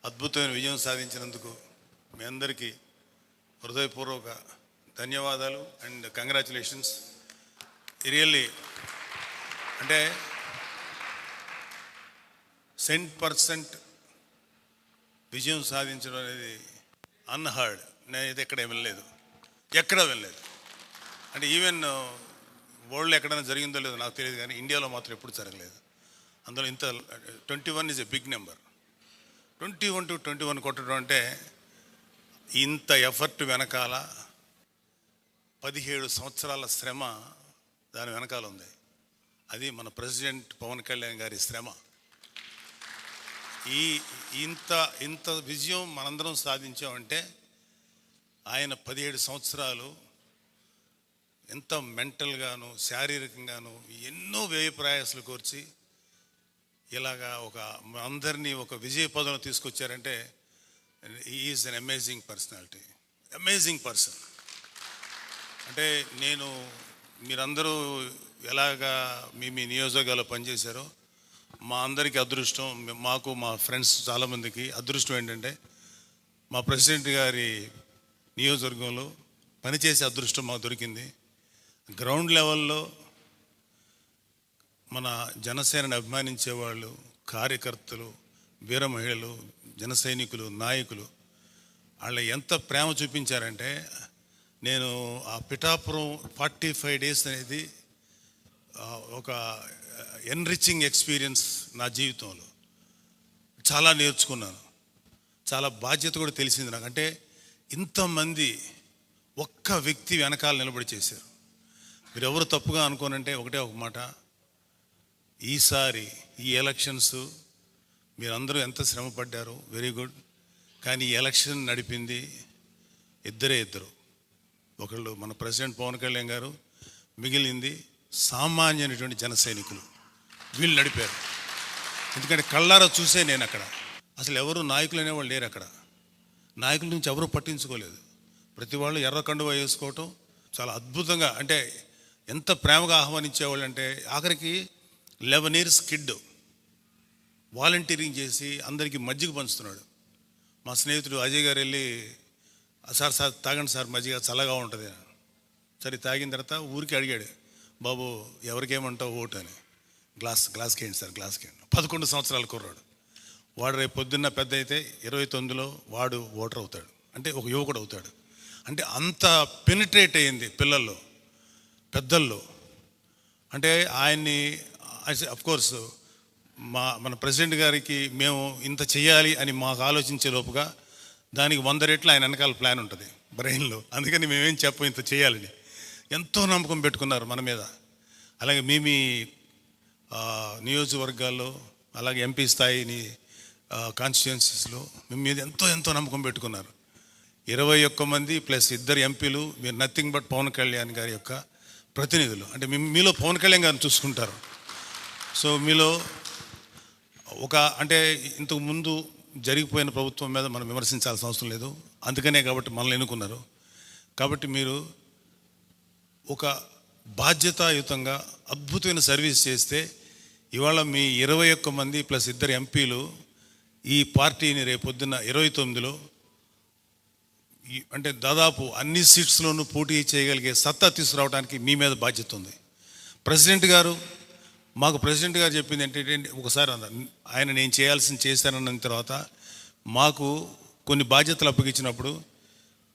అద్భుతమైన విజయం సాధించినందుకు మీ అందరికీ హృదయపూర్వక ధన్యవాదాలు అండ్ కంగ్రాచులేషన్స్. రియల్లీ అంటే 100% విజయం సాధించడం అనేది అన్హర్డ్. నేనైతే ఎక్కడ వినలేదు, అంటే ఈవెన్ వరల్డ్లో ఎక్కడైనా జరిగిందో లేదో నాకు తెలియదు, కానీ ఇండియాలో మాత్రం ఎప్పుడు జరగలేదు. అందులో ఇంత 21 is a big number. 21 to 21 కొట్టడం అంటే ఇంత ఎఫర్ట్ వెనకాల 17 సంవత్సరాల శ్రమ దాని వెనకాల ఉంది. అది మన ప్రెసిడెంట్ పవన్ కళ్యాణ్ గారి శ్రమ. ఇంత విజయం మనందరం సాధించామంటే ఆయన 17 సంవత్సరాలు ఎంత మెంటల్గాను శారీరకంగాను ఎన్నో వ్యయ ప్రయాసాలు కోర్చి ఇలాగా అందరినీ ఒక విజయ పదంలో తీసుకొచ్చారంటే is an amazing personality, amazing person. అంటే మీరందరూ ఎలాగా మీ నియోజకవర్గాల్లో పనిచేశారో మా అందరికీ అదృష్టం, మాకు మా ఫ్రెండ్స్ చాలామందికి అదృష్టం ఏంటంటే మా ప్రెసిడెంట్ గారి నియోజకవర్గంలో పనిచేసే అదృష్టం మాకు దొరికింది. గ్రౌండ్ లెవెల్లో మన జనసేనని అభిమానించేవాళ్ళు, కార్యకర్తలు, వీర మహిళలు, జన సైనికులు, నాయకులు వాళ్ళు ఎంత ప్రేమ చూపించారంటే నేను ఆ పిఠాపురం 45 days అనేది ఒక ఎన్రిచింగ్ ఎక్స్పీరియన్స్ నా జీవితంలో. చాలా నేర్చుకున్నాను, చాలా బాధ్యత కూడా తెలిసింది నాకు. అంటే ఇంతమంది ఒక్క వ్యక్తి వెనకాల నిలబడి చేశారు. మీరు ఎవరు తప్పుగా అనుకోనంటే ఒకటే ఒక మాట, ఈసారి ఈ ఎలక్షన్స్ మీరందరూ ఎంత శ్రమ పడ్డారు, వెరీ గుడ్. కానీ ఈ ఎలక్షన్ నడిపింది ఇద్దరు. ఒకళ్ళు మన ప్రెసిడెంట్ పవన్ కళ్యాణ్ గారు, మిగిలింది సామాన్యమైనటువంటి జన సైనికులు. వీళ్ళు నడిపారు. ఎందుకంటే కళ్ళారా చూసే నేను అక్కడ అసలు ఎవరు నాయకులు అనేవాళ్ళు లేరు. అక్కడ నాయకుల నుంచి ఎవరూ పట్టించుకోలేదు. ప్రతి వాళ్ళు ఎర్ర కండువా వేసుకోవటం చాలా అద్భుతంగా, అంటే ఎంత ప్రేమగా ఆహ్వానించేవాళ్ళు అంటే ఆఖరికి 11 years కిడ్ వాలంటీరింగ్ చేసి అందరికీ మజ్జిగ పంచుతున్నాడు. మా స్నేహితుడు అజయ్ గారు వెళ్ళి సార్ తాగండి సార్ మజ్జిగ చల్లగా ఉంటుంది. సరే తాగిన తర్వాత ఊరికి అడిగాడు, బాబు ఎవరికేమంటావు ఓటు అని. గ్లాస్కి ఏంటి సార్, గ్లాస్కి ఏంటి. 11 సంవత్సరాల కుర్రాడు వాడు. రేపు పొద్దున్న పెద్ద అయితే 29లో వాడు ఓటర్ అవుతాడు, అంటే ఒక యువకుడు అవుతాడు. అంటే అంత పెనిట్రేట్ అయ్యింది పిల్లల్లో, పెద్దల్లో. అంటే ఆయన్ని అఫ్కోర్స్ మన ప్రెసిడెంట్ గారికి మేము ఇంత చేయాలి అని మాకు ఆలోచించే లోపుగా దానికి 100 రెట్లు ఆయన వెనకాల ప్లాన్ ఉంటుంది బ్రెయిన్లో. అందుకని మేమేం చెప్పం ఇంత చేయాలని. ఎంతో నమ్మకం పెట్టుకున్నారు మన మీద. అలాగే మీ నియోజకవర్గాల్లో, అలాగే ఎంపీ స్థాయిని కాన్స్టిట్యుయెన్సీస్లో మీ మీద ఎంతో నమ్మకం పెట్టుకున్నారు. 21 మంది ప్లస్ 2 ఎంపీలు. మీరు నథింగ్ బట్ పవన్ కళ్యాణ్ గారి యొక్క ప్రతినిధులు. అంటే మీలో పవన్ కళ్యాణ్ గారిని చూసుకుంటారు. సో మీలో అంటే ఇంతకు ముందు జరిగిపోయిన ప్రభుత్వం మీద మనం విమర్శించాల్సిన అవసరం లేదు. అందుకనే కాబట్టి మనల్ని ఎన్నుకున్నారు. కాబట్టి మీరు ఒక బాధ్యతాయుతంగా అద్భుతమైన సర్వీస్ చేస్తే ఇవాళ మీ 21 మంది ప్లస్ 2 ఎంపీలు ఈ పార్టీని రేపొద్దున్న 29లో అంటే దాదాపు అన్ని సీట్స్లోనూ పోటీ చేయగలిగే సత్తా తీసుకురావడానికి మీ మీద బాధ్యత ఉంది. మాకు ప్రెసిడెంట్ గారు చెప్పింది ఏంటంటే ఒకసారి ఆయన నేను చేయాల్సింది చేశానన్న తర్వాత మాకు కొన్ని బాధ్యతలు అప్పగించినప్పుడు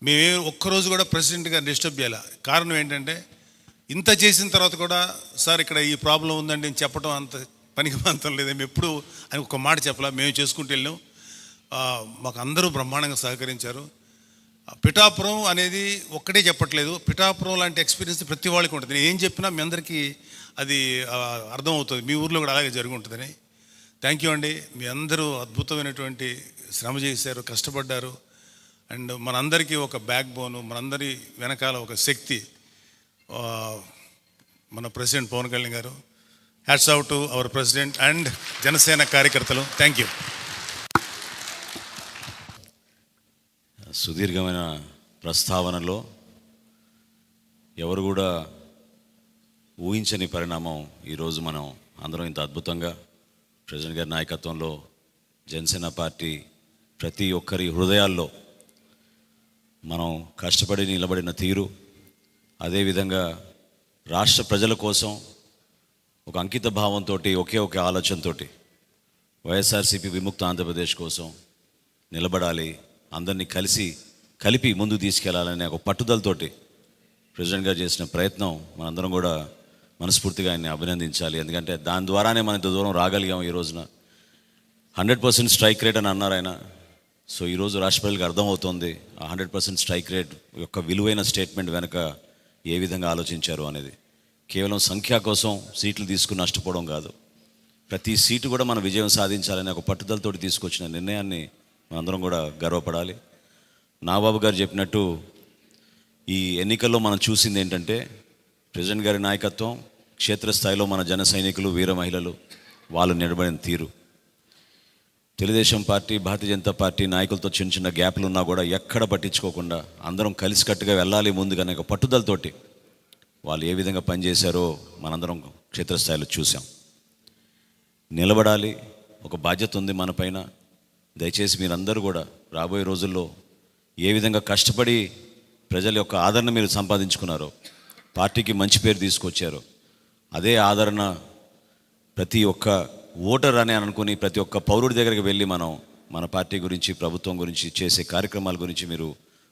మేమే ఒక్కరోజు కూడా ప్రెసిడెంట్ గారు డిస్టర్బ్ చేయాలి. కారణం ఏంటంటే ఇంత చేసిన తర్వాత కూడా సార్ ఇక్కడ ఈ ప్రాబ్లం ఉందండి అని చెప్పడం అంత పనికి అంతం లేదు. మేము ఎప్పుడు అని ఒక మాట చెప్పాల, మేము చేసుకుంటూ వెళ్ళాం. మాకు అందరూ బ్రహ్మాండంగా సహకరించారు. పిఠాపురం అనేది ఒక్కటే చెప్పట్లేదు, పిఠాపురం లాంటి ఎక్స్పీరియన్స్ ప్రతి వాళ్ళకి ఉంటుంది. నేను ఏం చెప్పినా మీ అందరికీ అది అర్థమవుతుంది. మీ ఊర్లో కూడా అలాగే జరిగి ఉంటుందని. థ్యాంక్ యూ అండి. మీ అందరూ అద్భుతమైనటువంటి శ్రమ చేశారు, కష్టపడ్డారు. అండ్ మనందరికీ ఒక బ్యాక్ బోను, మనందరి వెనకాల ఒక శక్తి మన ప్రెసిడెంట్ పవన్ కళ్యాణ్ గారు. Hats off to our president and Janasena కార్యకర్తలు. Thank you. సుదీర్ఘమైన ప్రస్తావనలో ఎవరు కూడా ఊహించని పరిణామం ఈరోజు మనం అందరం ఇంత అద్భుతంగా ప్రెసిడెంట్ గారి నాయకత్వంలో జనసేన పార్టీ ప్రతి ఒక్కరి హృదయాల్లో మనం కష్టపడి నిలబడిన తీరు, అదేవిధంగా రాష్ట్ర ప్రజల కోసం ఒక అంకిత భావంతో, ఒకే ఒక ఆలోచనతో వైఎస్ఆర్సీపీ విముక్త ఆంధ్రప్రదేశ్ కోసం నిలబడాలి, అందరినీ కలిపి ముందుకు తీసుకెళ్లాలనే ఒక పట్టుదలతోటి ప్రెసిడెంట్ గారు చేసిన ప్రయత్నం మనందరం కూడా మనస్ఫూర్తిగా ఆయన్ని అభినందించాలి. ఎందుకంటే దాని ద్వారానే మనం ఇంత దూరం రాగలిగాం. ఈ రోజున 100% స్ట్రైక్ రేట్ అని అన్నారు ఆయన. సో ఈరోజు రాష్ట్ర ప్రజలకు అర్థమవుతోంది ఆ 100% స్ట్రైక్ రేట్ యొక్క విలువైన స్టేట్మెంట్ వెనుక ఏ విధంగా ఆలోచించారు అనేది. కేవలం సంఖ్య కోసం సీట్లు తీసుకుని నష్టపోవడం కాదు, ప్రతి సీటు కూడా మనం విజయం సాధించాలనే ఒక పట్టుదలతో తీసుకొచ్చిన నిర్ణయాన్ని మనందరం కూడా గర్వపడాలి. నాగబాబు గారు చెప్పినట్టు ఈ ఎన్నికల్లో మనం చూసింది ఏంటంటే ప్రెసిడెంట్ గారి నాయకత్వం, క్షేత్రస్థాయిలో మన జన సైనికులు, వీర మహిళలు వాళ్ళు నిలబడిన తీరు. తెలుగుదేశం పార్టీ, భారతీయ జనతా పార్టీ నాయకులతో చిన్న చిన్న గ్యాప్లు ఉన్నా కూడా ఎక్కడ పట్టించుకోకుండా అందరం కలిసికట్టుగా వెళ్ళాలి ముందుగానే ఒక పట్టుదలతోటి వాళ్ళు ఏ విధంగా పనిచేశారో మనందరం క్షేత్రస్థాయిలో చూసాం. నిలబడాలి, ఒక బాధ్యత ఉంది మన పైన. దయచేసి మీరందరూ కూడా రాబోయే రోజుల్లో ఏ విధంగా కష్టపడి ప్రజల యొక్క ఆదరణ మీరు సంపాదించుకున్నారో, పార్టీకి మంచి పేరు తీసుకొచ్చారో, అదే ఆదరణ ప్రతి ఒక్క ఓటర్ అని అనుకుని ప్రతి ఒక్క పౌరుడి దగ్గరికి వెళ్ళి మనం మన పార్టీ గురించి, ప్రభుత్వం గురించి, చేసే కార్యక్రమాల గురించి మీరు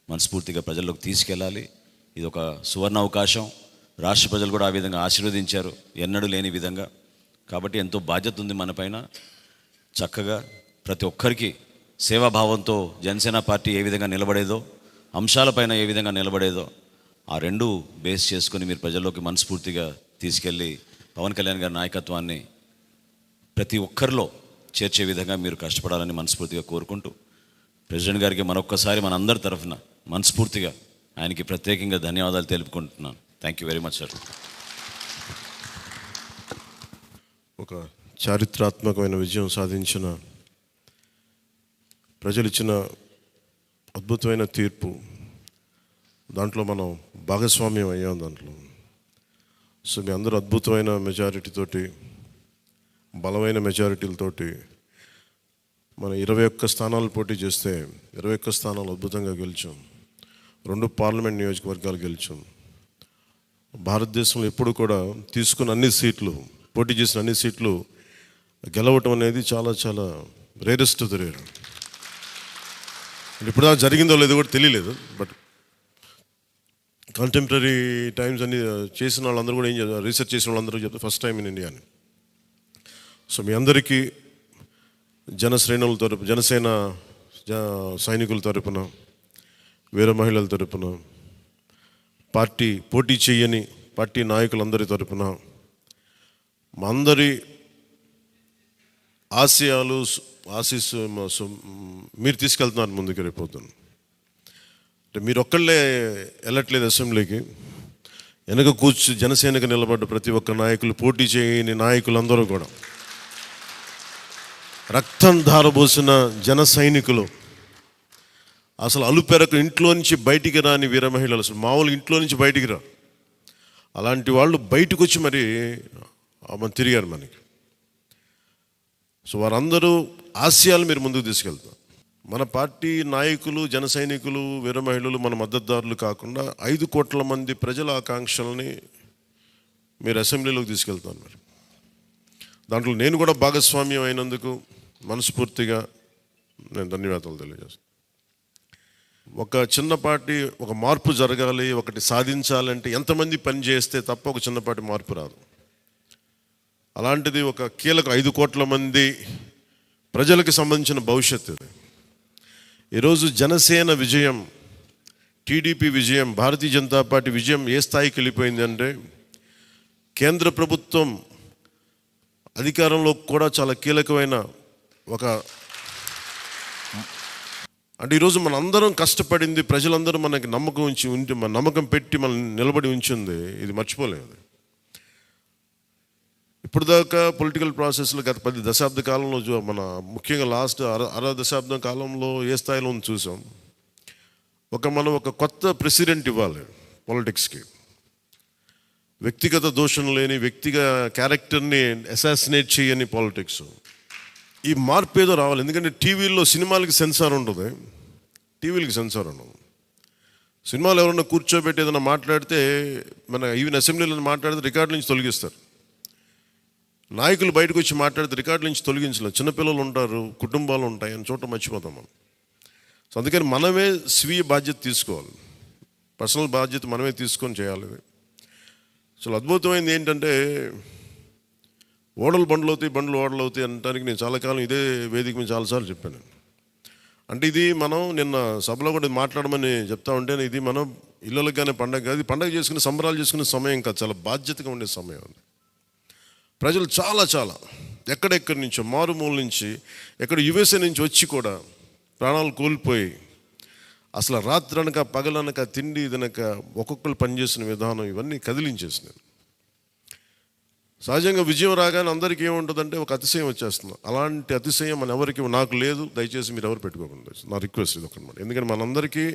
మనస్ఫూర్తిగా ప్రజల్లోకి తీసుకెళ్ళాలి. ఇది ఒక సువర్ణ అవకాశం. రాష్ట్ర ప్రజలు కూడా ఆ విధంగా ఆశీర్వదించారు, ఎన్నడూ లేని విధంగా. కాబట్టి ఎంతో బాధ్యత ఉంది మన పైన. చక్కగా ప్రతి ఒక్కరికి సేవాభావంతో జనసేన పార్టీ ఏ విధంగా నిలబడేదో, అంశాలపైన ఏ విధంగా నిలబడేదో, ఆ రెండు బేస్ చేసుకుని మీరు ప్రజల్లోకి మనస్ఫూర్తిగా తీసుకెళ్ళి పవన్ కళ్యాణ్ గారి నాయకత్వాన్ని ప్రతి ఒక్కరిలో చేర్చే విధంగా మీరు కష్టపడాలని మనస్ఫూర్తిగా కోరుకుంటూ, ప్రెసిడెంట్ గారికి మరొక్కసారి మన అందరి తరఫున మనస్ఫూర్తిగా ఆయనకి ప్రత్యేకంగా ధన్యవాదాలు తెలుపుకుంటున్నాను. Thank you very much sir. ఒక చారిత్రాత్మకమైన విజయం సాధించిన ప్రజలు ఇచ్చిన అద్భుతమైన తీర్పు, దాంట్లో మనం భాగస్వామ్యం అయ్యాం దాంట్లో. సో మీ అందరూ అద్భుతమైన మెజారిటీతోటి, బలమైన మెజారిటీలతోటి మన 21 స్థానాలు పోటీ చేస్తే 21 స్థానాలు అద్భుతంగా గెలిచాం. 2 పార్లమెంట్ నియోజకవర్గాలు గెలిచాం. భారతదేశంలో ఎప్పుడు కూడా తీసుకున్న అన్ని సీట్లు, పోటీ చేసిన అన్ని సీట్లు గెలవటం అనేది చాలా చాలా రేరెస్ట్ ఆఫ్ ద రేర్. ఇప్పుడు దాకా జరిగిందో లేదో కూడా తెలియలేదు. బట్ కంటెంపరీ టైమ్స్ అన్ని చేసిన వాళ్ళందరూ కూడా ఏం చేస్తారు, రీసెర్చ్ చేసిన వాళ్ళందరూ చెప్తారు ఫస్ట్ టైం ఇన్ ఇండియా అని. సో మీ అందరికీ జనశ్రేణుల తరపు, జనసేన సైనికుల తరపున, వీర మహిళల తరపున, పార్టీ పోటీ చేయని పార్టీ నాయకులందరి తరపున, మా అందరి ఆశయాలు, మీరు తీసుకెళ్తున్నారు ముందుకు రేపొద్దున. అంటే మీరు ఒక్కళ్ళే వెళ్ళట్లేదు అసెంబ్లీకి, వెనక జనసేనకు నిలబడ్డ ప్రతి ఒక్క నాయకులు, పోటీ చేయని నాయకులందరూ కూడా, రక్తం ధారబోసిన జన సైనికులు, అసలు అలుపెరకు ఇంట్లో నుంచి బయటికి రాని వీర మహిళలు, అసలు మామూలుగా ఇంట్లో నుంచి బయటికి రా, అలాంటి వాళ్ళు బయటకు వచ్చి మరి తిరిగారు మనకి. సో వారందరూ ఆశయాలు మీరు ముందుకు తీసుకెళ్తారు. మన పార్టీ నాయకులు, జన సైనికులు, వీర మహిళలు మన మద్దతుదారులు కాకుండా 5 కోట్ల మంది ప్రజల ఆకాంక్షల్ని మీరు అసెంబ్లీలోకి తీసుకెళ్తాను. మరి దాంట్లో నేను కూడా భాగస్వామ్యం అయినందుకు మనస్ఫూర్తిగా నేను ధన్యవాదాలు తెలియజేస్తాను. ఒక చిన్నపాటి ఒక మార్పు జరగాలి, ఒకటి సాధించాలంటే ఎంతమంది పని చేస్తే తప్ప ఒక చిన్నపాటి మార్పు రాదు. అలాంటిది ఒక కీలక 5 కోట్ల మంది ప్రజలకు సంబంధించిన భవిష్యత్తు. ఈరోజు జనసేన విజయం, టీడీపీ విజయం, భారతీయ జనతా పార్టీ విజయం ఏ స్థాయికి వెళ్ళిపోయింది అంటే, కేంద్ర ప్రభుత్వం అధికారంలో కూడా చాలా కీలకమైన ఒక, అంటే ఈరోజు మన అందరం కష్టపడింది, ప్రజలందరూ మనకి నమ్మకం ఉంచి మన నమ్మకం పెట్టి మనం నిలబడి ఉంచింది, ఇది మర్చిపోలేదు. ఇప్పుడు దాకా పొలిటికల్ ప్రాసెస్లో గత 10 దశాబ్ద కాలంలో మన ముఖ్యంగా లాస్ట్ అర దశాబ్దం కాలంలో ఏ స్థాయిలో ఉంది చూసాం. మనం ఒక కొత్త ప్రెసిడెంట్ ఇవ్వాలి పాలిటిక్స్కి. వ్యక్తిగత దోషం లేని, వ్యక్తిగత క్యారెక్టర్ని అసాసినేట్ చేయని పాలిటిక్స్. ఈ మార్పు ఏదో రావాలి. ఎందుకంటే టీవీల్లో సినిమాలకి సెన్సార్ ఉంటుంది, టీవీలకి సెన్సార్ ఉండదు. సినిమాలు ఎవరన్నా కూర్చోబెట్టి ఏదైనా మాట్లాడితే, మన ఈవెన్ అసెంబ్లీలో మాట్లాడితే రికార్డుల నుంచి తొలగిస్తారు. నాయకులు బయటకు వచ్చి మాట్లాడితే రికార్డుల నుంచి తొలగించలేదు. చిన్నపిల్లలు ఉంటారు, కుటుంబాలు ఉంటాయి అని చోట మర్చిపోతాం మనం. సో అందుకని మనమే స్వీయ బాధ్యత తీసుకోవాలి, పర్సనల్ బాధ్యత మనమే తీసుకొని చేయాలి. అసలు అద్భుతమైనది ఏంటంటే, ఓడలు బండ్లు అవుతాయి, బండ్లు ఓడలు అవుతాయి అనడానికి నేను చాలా కాలం ఇదే వేదిక మీద చాలాసార్లు చెప్పాను. అంటే ఇది మనం నిన్న సభలో కూడా మాట్లాడమని చెప్తా ఉంటే, ఇది మనం ఇళ్ళకి కానీ పండగ కాదు, పండగ చేసుకునే సంబరాలు చేసుకునే సమయం కాదు, చాలా బాధ్యతగా ఉండే సమయం అది. ప్రజలు చాలా చాలా ఎక్కడెక్కడి నుంచో, మారుమూల నుంచి, ఎక్కడ యుఎస్ఏ నుంచి వచ్చి కూడా ప్రాణాలు కోల్పోయి, అసలు రాత్రనక పగలనక తిండి తినక ఒక్కొక్కరు పనిచేసిన విధానం ఇవన్నీ కదిలించేసినాయి. సహజంగా విజయం రాగానే అందరికీ ఏముంటుందంటే ఒక అతిశయం వచ్చేస్తుంది. అలాంటి అతిశయం మన ఎవరికి నాకు లేదు, దయచేసి మీరు ఎవరు పెట్టుకోకుండా, నా రిక్వెస్ట్ ఇది ఒకనమాట. ఎందుకంటే మనందరికీ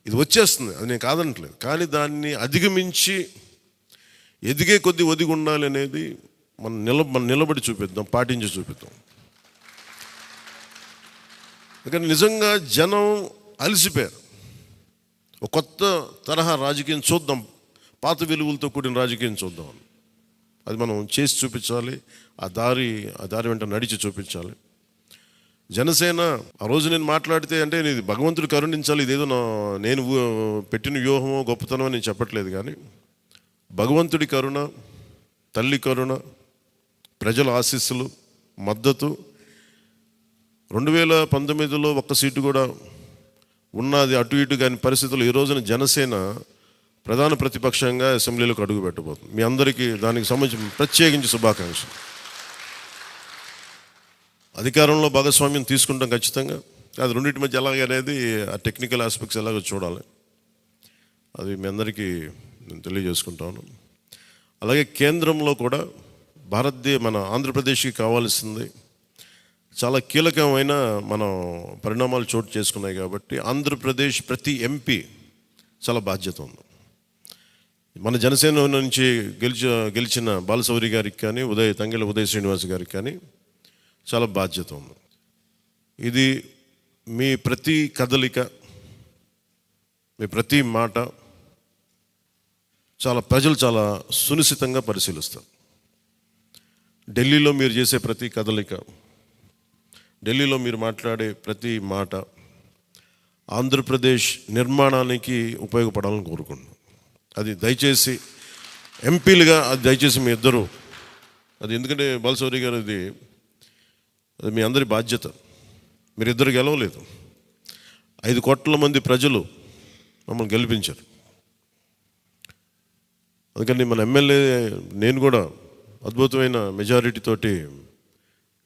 ఇది వచ్చేస్తుంది, అది నేను కాదనట్లేదు. కానీ దాన్ని అధిగమించి ఎదిగే కొద్దీ ఒదిగి ఉండాలి అనేది మనం నిలబడి చూపిద్దాం, పాటించి చూపిద్దాం. ఎందుకంటే నిజంగా జనం అలసిపోయారు. ఒక కొత్త తరహా రాజకీయం చూద్దాం, పాత విలువలతో కూడిన రాజకీయం చూద్దాం. అది మనం చేసి చూపించాలి, ఆ దారి వెంట నడిచి చూపించాలి. జనసేన ఆ రోజు నేను మాట్లాడితే, అంటే ఇది భగవంతుడు కరుణించాలి, ఇదేదో నేను పెట్టిన వ్యూహమో గొప్పతనమో నేను చెప్పట్లేదు. కానీ భగవంతుడి కరుణ, తల్లి కరుణ, ప్రజల ఆశీస్సులు, మద్దతు 2019లో ఒక్క సీటు కూడా ఉన్నది అటు ఇటు కాని పరిస్థితులు ఈ రోజున జనసేన ప్రధాన ప్రతిపక్షంగా అసెంబ్లీలోకి అడుగు పెట్టబోతుంది. మీ అందరికీ దానికి సంబంధించి ప్రత్యేకించి శుభాకాంక్షలు. అధికారంలో భాగస్వామ్యం తీసుకుంటాం ఖచ్చితంగా. అది రెండింటి మధ్య ఎలాగ అనేది ఆ టెక్నికల్ ఆస్పెక్ట్స్ ఎలాగో చూడాలి. అది మీ అందరికీ నేను తెలియజేసుకుంటాను. అలాగే కేంద్రంలో కూడా మన ఆంధ్రప్రదేశ్కి కావాల్సింది చాలా కీలకమైన మనం పరిణామాలు చోటు చేసుకున్నాయి. కాబట్టి ఆంధ్రప్రదేశ్ ప్రతి ఎంపీ చాలా బాధ్యత ఉంది. మన జనసేన నుంచి గెలిచిన బాలశౌరి గారికి కానీ, తంగెళ్ళ ఉదయ్ శ్రీనివాస్ గారికి కానీ చాలా బాధ్యత ఉంది. ఇది మీ ప్రతి కదలిక, మీ ప్రతి మాట ప్రజలు చాలా సునిశ్చితంగా పరిశీలిస్తారు. ఢిల్లీలో మీరు చేసే ప్రతి కదలిక, ఢిల్లీలో మీరు మాట్లాడే ప్రతి మాట ఆంధ్రప్రదేశ్ నిర్మాణానికి ఉపయోగపడాలని కోరుకుంటున్నాను. అది దయచేసి ఎంపీలుగా అది దయచేసి మీ ఇద్దరు, అది ఎందుకంటే బాలశౌరి గారు అది మీ అందరి బాధ్యత. మీరిద్దరు గెలవలేదు, 5 కోట్ల మంది ప్రజలు మమ్మల్ని గెలిపించారు. అందుకని మన ఎమ్మెల్యే నేను కూడా అద్భుతమైన మెజారిటీ తోటి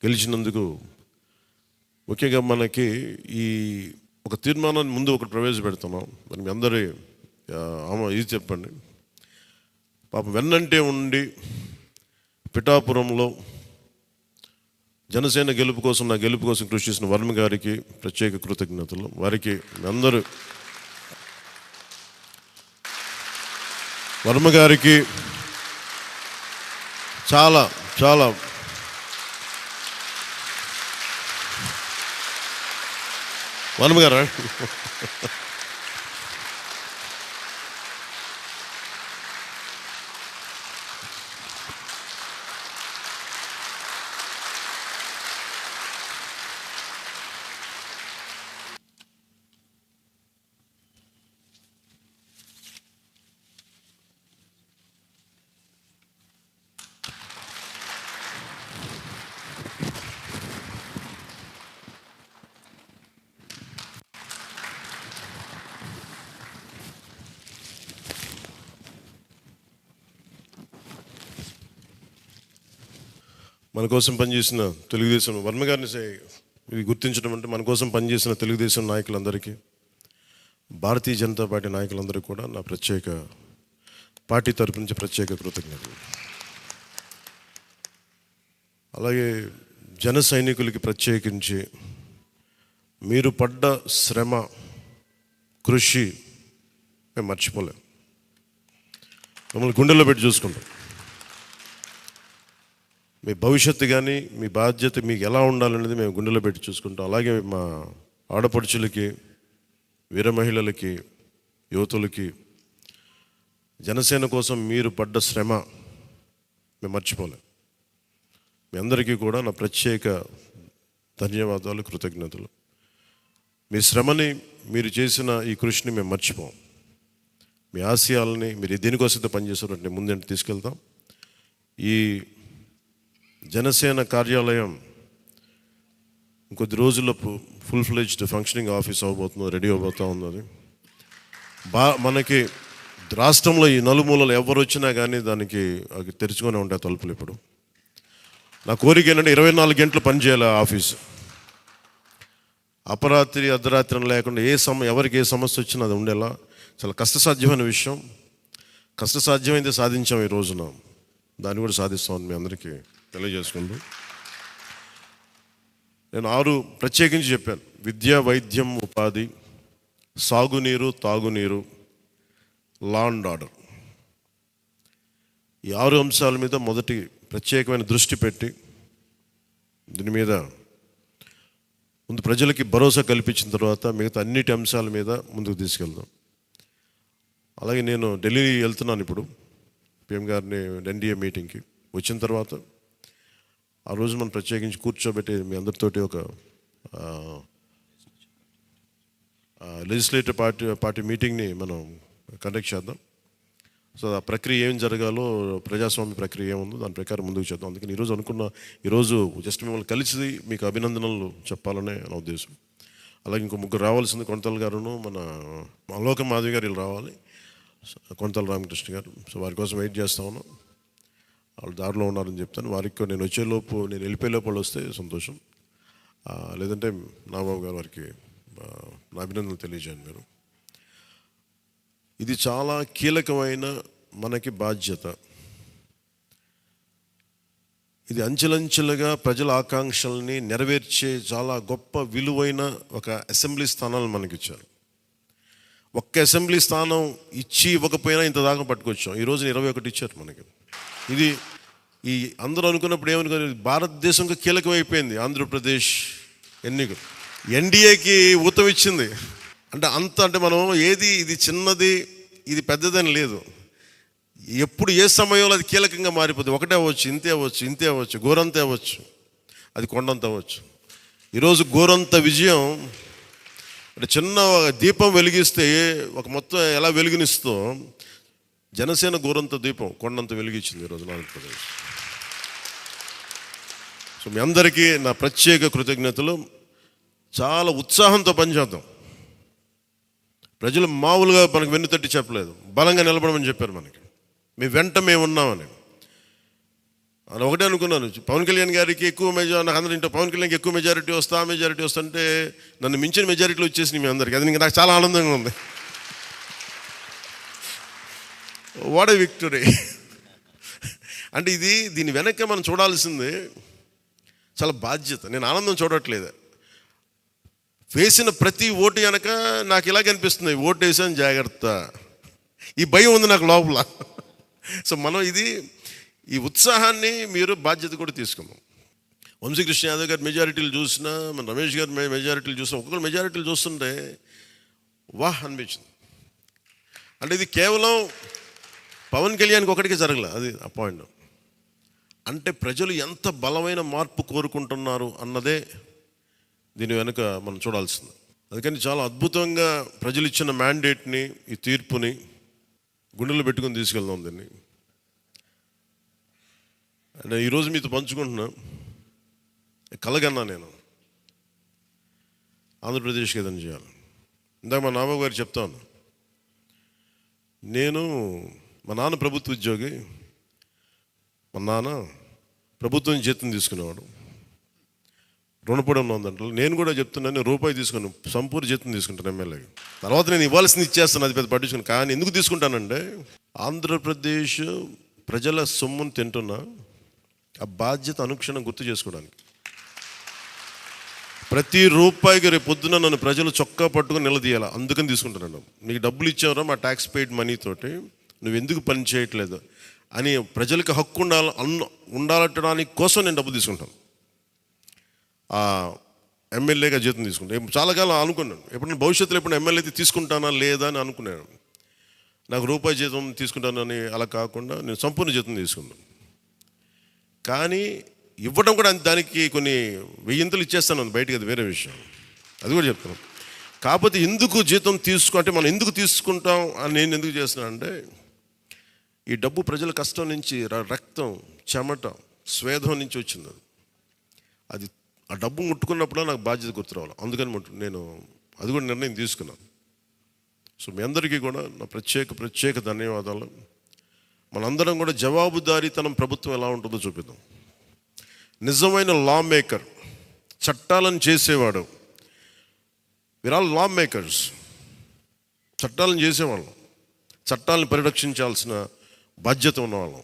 గెలిచినందుకు ముఖ్యంగా మనకి ఈ ఒక తీర్మానాన్ని ముందు ఒకటి ప్రవేశపెడుతున్నాం. మరి మీ అందరి ఇది చెప్పండి. పాపం వెన్నంటే ఉండి పిఠాపురంలో జనసేన గెలుపు కోసం, నా గెలుపు కోసం కృషి చేసిన వర్మ గారికి ప్రత్యేక కృతజ్ఞతలు. వారికి అందరూ వర్మ గారికి చాలా చాలా వర్మ గారా మన కోసం పనిచేసిన తెలుగుదేశం వర్మ గారిని ఇది గుర్తించడం అంటే, మన కోసం పనిచేసిన తెలుగుదేశం నాయకులందరికీ, భారతీయ జనతా పార్టీ నాయకులందరికీ కూడా నా పార్టీ తరపు నుంచి ప్రత్యేక కృతజ్ఞతలు. అలాగే జన సైనికులకి ప్రత్యేకించి మీరు పడ్డ శ్రమ, కృషి మేము మర్చిపోలేం. మమ్మల్ని గుండెల్లో పెట్టి చూసుకుంటాం. మీ భవిష్యత్తు కానీ మీ బాధ్యత మీకు ఎలా ఉండాలనేది మేము గుండెలో పెట్టి చూసుకుంటాం. అలాగే మా ఆడపడుచులకి, వీర మహిళలకి, యువతులకి జనసేన కోసం మీరు పడ్డ శ్రమ మేము మర్చిపోలేం. మీ అందరికీ కూడా నా ప్రత్యేక ధన్యవాదాలు, కృతజ్ఞతలు. మీ శ్రమని, మీరు చేసిన ఈ కృషిని మేము మర్చిపోం. మీ ఆశయాలని మీరు దేనికోసమైతే పనిచేస్తారంటే ముందంటే తీసుకెళ్తాం. ఈ జనసేన కార్యాలయం ఇంకొద్ది రోజుల్లో ఫుల్ ఫ్లెడ్జ్డ్ ఫంక్షనింగ్ ఆఫీస్ అవ్వబోతుంది, రెడీ అవబోతూ ఉన్నది. మనకి రాష్ట్రంలో ఈ నలుమూలలు ఎవరు వచ్చినా కానీ దానికి తెరుచుకొని ఉంటాయి తలుపులు. ఇప్పుడు నా కోరిక ఏంటంటే 24 గంటలు పనిచేయాలి ఆఫీసు. అపరాత్రి అర్ధరాత్రి లేకుండా ఎవరికి ఏ సమస్య వచ్చినా అది ఉండేలా చాలా కష్టసాధ్యమైన విషయం. కష్టసాధ్యమైతే సాధించాం ఈ రోజున, దాన్ని కూడా సాధిస్తామని మీ అందరికీ తెలియజేసుకుంటూ నేను 6 ప్రత్యేకించి చెప్పాను. విద్య, వైద్యం, ఉపాధి, సాగునీరు, తాగునీరు, లా అండ్ ఆర్డర్. ఈ 6 అంశాల మీద మొదటి ప్రత్యేకమైన దృష్టి పెట్టి దీని మీద ముందు ప్రజలకి భరోసా కల్పించిన తర్వాత మిగతా అన్నిటి అంశాల మీద ముందుకు తీసుకెళ్దాం. అలాగే నేను ఢిల్లీ వెళ్తున్నాను ఇప్పుడు పిఎం గారిని ఎన్డీఏ మీటింగ్కి. వచ్చిన తర్వాత ఆ రోజు మనం ప్రత్యేకించి కూర్చోబెట్టి మీ అందరితోటి ఒక లెజిస్లేటివ్ పార్టీ మీటింగ్ని మనం కండక్ట్ చేద్దాం. సో ఆ ప్రక్రియ ఏం జరగాలో, ప్రజాస్వామ్య ప్రక్రియ ఏముందో దాని ప్రకారం ముందుకు చేద్దాం. అందుకని ఈరోజు జస్ట్ మిమ్మల్ని కలిసి మీకు అభినందనలు చెప్పాలనే నా ఉద్దేశం. అలాగే ఇంకో 3 రావాల్సింది, కొంతల గారును మన లోక మాధవి గారు వీళ్ళు రావాలి, కొంతల రామకృష్ణ గారు. సో వారి కోసం వెయిట్ చేస్తా ఉన్నాం. వాళ్ళు దారిలో ఉన్నారని చెప్తాను. వారికి నేను వెళ్ళిపోయేలోపు వాళ్ళు వస్తే సంతోషం. లేదంటే నాగబాబు గారు వారికి నా అభినందనలు తెలియజేయండి మీరు. ఇది చాలా కీలకమైన మనకి బాధ్యత. ఇది అంచెలంచెలుగా ప్రజల ఆకాంక్షల్ని నెరవేర్చే చాలా గొప్ప విలువైన ఒక అసెంబ్లీ స్థానాలు మనకి ఇచ్చారు. ఒక్క అసెంబ్లీ స్థానం ఇవ్వకపోయినా ఇంత దాకా పట్టుకొచ్చాం. ఈరోజు 21 ఇచ్చారు మనకి. ఇది ఈ అందరూ అనుకున్నప్పుడు ఏమనుకున్నారు, భారతదేశంకి కీలకమైపోయింది ఆంధ్రప్రదేశ్ ఎన్నికలు. ఎన్డీఏకి ఊతం ఇచ్చింది. అంటే మనం ఇది చిన్నది, ఇది పెద్దదని లేదు. ఎప్పుడు ఏ సమయంలో అది కీలకంగా మారిపోతుంది. ఒకటే అవ్వచ్చు, ఇంతే అవ్వచ్చు, గోరంత అవ్వచ్చు, అది కొండంత అవ్వచ్చు. ఈరోజు గోరంత విజయం అంటే చిన్న దీపం వెలిగిస్తే ఒక మొత్తం ఎలా వెలుగునిస్తో జనసేన గోరంత దీపం కొండంత వెలిగించింది ఈరోజు ఆంధ్రప్రదేశ్. సో మీ అందరికీ నా ప్రత్యేక కృతజ్ఞతలు. చాలా ఉత్సాహంతో పనిచేద్దాం. ప్రజలు మామూలుగా మనకు వెన్నుతట్టి చెప్పలేదు, బలంగా నిలబడమని చెప్పారు మనకి. మీ వెంట మేము ఉన్నామని. అని ఒకటే అనుకున్నాను, పవన్ కళ్యాణ్ గారికి ఎక్కువ నాకు అందరూ ఇంట్లో పవన్ కళ్యాణ్కి ఎక్కువ మెజారిటీ వస్తుంటే నన్ను మించిన మెజారిటీలు వచ్చేసినాయి మీ అందరికీ. అది నాకు చాలా ఆనందంగా ఉంది. What a victory. అంటే దీని వెనక మనం చూడాల్సింది చాలా బాధ్యత. నేను ఆనందం చూడట్లేదు. వేసిన ప్రతి ఓటు వెనక నాకు ఇలాగ అనిపిస్తుంది, ఓటు వేసాను జాగ్రత్త, ఈ భయం ఉంది నాకు లోపల. సో మనం ఈ ఉత్సాహాన్ని మీరు బాధ్యత కూడా తీసుకున్నాం. వంశీకృష్ణ యాదవ్ గారి మెజారిటీలు చూసినా, మన రమేష్ గారి మెజారిటీలు చూసినా, ఒక్కొక్కరు మెజారిటీలు చూస్తుంటే వాహ్ అనిపించింది. అంటే ఇది కేవలం పవన్ కళ్యాణ్కి ఒకటికి జరగలే, అది ఆ పాయింట్. అంటే ప్రజలు ఎంత బలమైన మార్పు కోరుకుంటున్నారు అన్నదే దీని వెనుక మనం చూడాల్సింది. అందుకని చాలా అద్భుతంగా ప్రజలు ఇచ్చిన మ్యాండేట్ని, ఈ తీర్పుని గుండెలో పెట్టుకుని తీసుకెళ్దాం దీన్ని. అంటే ఈరోజు మీతో పంచుకుంటున్నా, కలగన్నా నేను ఆంధ్రప్రదేశ్కి ఏదైనా చేయాలి. ఇందాక మా నాన్నబాబు గారు చెప్తాను, మా నాన్న ప్రభుత్వ ఉద్యోగి. మా నాన్న ప్రభుత్వం జీతం తీసుకునేవాడు, రుణపడి ఉందంటే. నేను కూడా చెప్తున్నాను, రూపాయి తీసుకుని సంపూర్ణ జీతం తీసుకుంటాను ఎమ్మెల్యేకి. తర్వాత నేను ఇవ్వాల్సింది ఇచ్చేస్తాను, అది పెద్ద పట్టించుకుని. కానీ ఎందుకు తీసుకుంటానంటే ఆంధ్రప్రదేశ్ ప్రజల సొమ్మును తింటున్నా ఆ బాధ్యత అనుక్షణం గుర్తు చేసుకోవడానికి. ప్రతి రూపాయికి రేపు పొద్దున నన్ను ప్రజలు చొక్కా పట్టుకుని నిలదీయాలి. అందుకని తీసుకుంటున్నాను. నీకు డబ్బులు ఇచ్చావురా మా ట్యాక్స్ పెయిడ్ మనీ తోటి, నువ్వు ఎందుకు పని చేయట్లేదు అని ప్రజలకు హక్కు ఉండాలటడానికి కోసం నేను డబ్బు తీసుకుంటాను. ఎమ్మెల్యేగా జీతం తీసుకుంటాను. చాలా కాలం అనుకున్నాను, ఎప్పుడైనా భవిష్యత్తులో ఎప్పుడు ఎమ్మెల్యే అయితే తీసుకుంటానా లేదా అని అనుకున్నాను. నాకు రూపాయి జీతం తీసుకుంటానని అలా కాకుండా నేను సంపూర్ణ జీతం తీసుకున్నాను. కానీ ఇవ్వడం కూడా దానికి కొన్ని వెయ్యింతలు ఇచ్చేస్తాను బయటికి, అది వేరే విషయం, అది కూడా చెప్తాను. కాకపోతే ఎందుకు జీతం అంటే మనం ఎందుకు తీసుకుంటాం అని నేను ఎందుకు చేస్తున్నాను అంటే, ఈ డబ్బు ప్రజల కష్టం నుంచి, రక్తం, చెమట, స్వేదం నుంచి వచ్చింది. అది ఆ డబ్బు ముట్టుకున్నప్పుడు నాకు బాధ్యత గుర్తు రావాలి. అందుకని నేను అది కూడా నిర్ణయం తీసుకున్నాను. సో మీ అందరికీ కూడా నా ప్రత్యేక ధన్యవాదాలు. మనందరం కూడా జవాబుదారీతనం ప్రభుత్వం ఎలా ఉంటుందో చూపిద్దాం. నిజమైన లా మేకర్, చట్టాలను చేసేవాడు. వీఆర్ ఆల్ లా మేకర్స్. చట్టాలను చేసేవాళ్ళం, చట్టాలను పరిరక్షించాల్సిన బాధ్యత ఉన్నవాళ్ళం.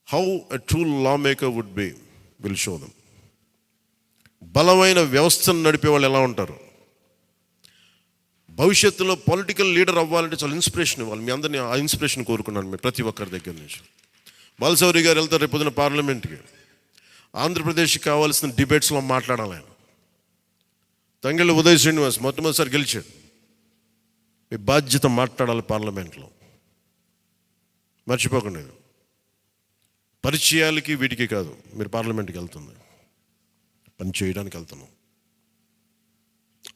How a true law maker would be will show them. బలమైన వ్యవస్థను నడిపే వాళ్ళు ఎలా ఉంటారు. భవిష్యత్తులో పొలిటికల్ లీడర్ అవ్వాలంటే చాలా ఇన్స్పిరేషన్ ఇవ్వాలి. మీ అందరినీ ఆ ఇన్స్పిరేషన్ కోరుకున్నాను మీరు ప్రతి ఒక్కరి దగ్గర నుంచి. బాలశౌరి గారు వెళ్తారు రేపు పొద్దున పార్లమెంట్కి. ఆంధ్రప్రదేశ్కి కావాల్సిన డిబేట్స్లో మాట్లాడాలి ఆయన. తంగెళ్ళ ఉదయ్ శ్రీనివాస్ మొట్టమొదటిసారి గెలిచాడు. మీ బాధ్యత మాట్లాడాలి పార్లమెంట్లో, మర్చిపోకండి. పరిచయాలకి వీటికి కాదు, మీరు పార్లమెంట్కి వెళ్తుంది, పని చేయడానికి వెళ్తున్నాం.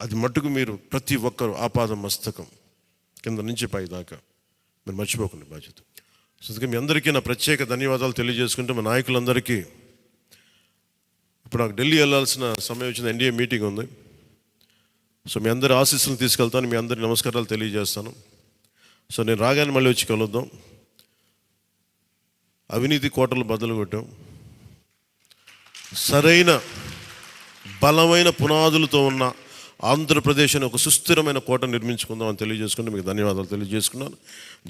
అది మట్టుకు మీరు ప్రతి ఒక్కరు ఆపాద మస్తకం కింద నుంచి పై దాకా మీరు మర్చిపోకండి బాధ్యత. సో అందుకే మీ అందరికీ నా ప్రత్యేక ధన్యవాదాలు తెలియజేసుకుంటే, మా నాయకులందరికీ ఇప్పుడు నాకు ఢిల్లీ వెళ్ళాల్సిన సమయం వచ్చింది, ఎన్డీఏ మీటింగ్ ఉంది. సో మీ అందరి ఆశీస్సులు తీసుకెళ్తాను, మీ అందరి నమస్కారాలు తెలియజేస్తాను. సో నేను రాగానే మళ్ళీ వచ్చి కలుద్దాం. అవినీతి కోటలు బద్దలు కొట్టాం, సరైన బలమైన పునాదులతో ఉన్న ఆంధ్రప్రదేశ్ అని ఒక సుస్థిరమైన కోట నిర్మించుకుందాం అని తెలియజేసుకుంటూ మీకు ధన్యవాదాలు తెలియజేసుకున్నాను.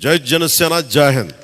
జై జనసేన, జై హింద్.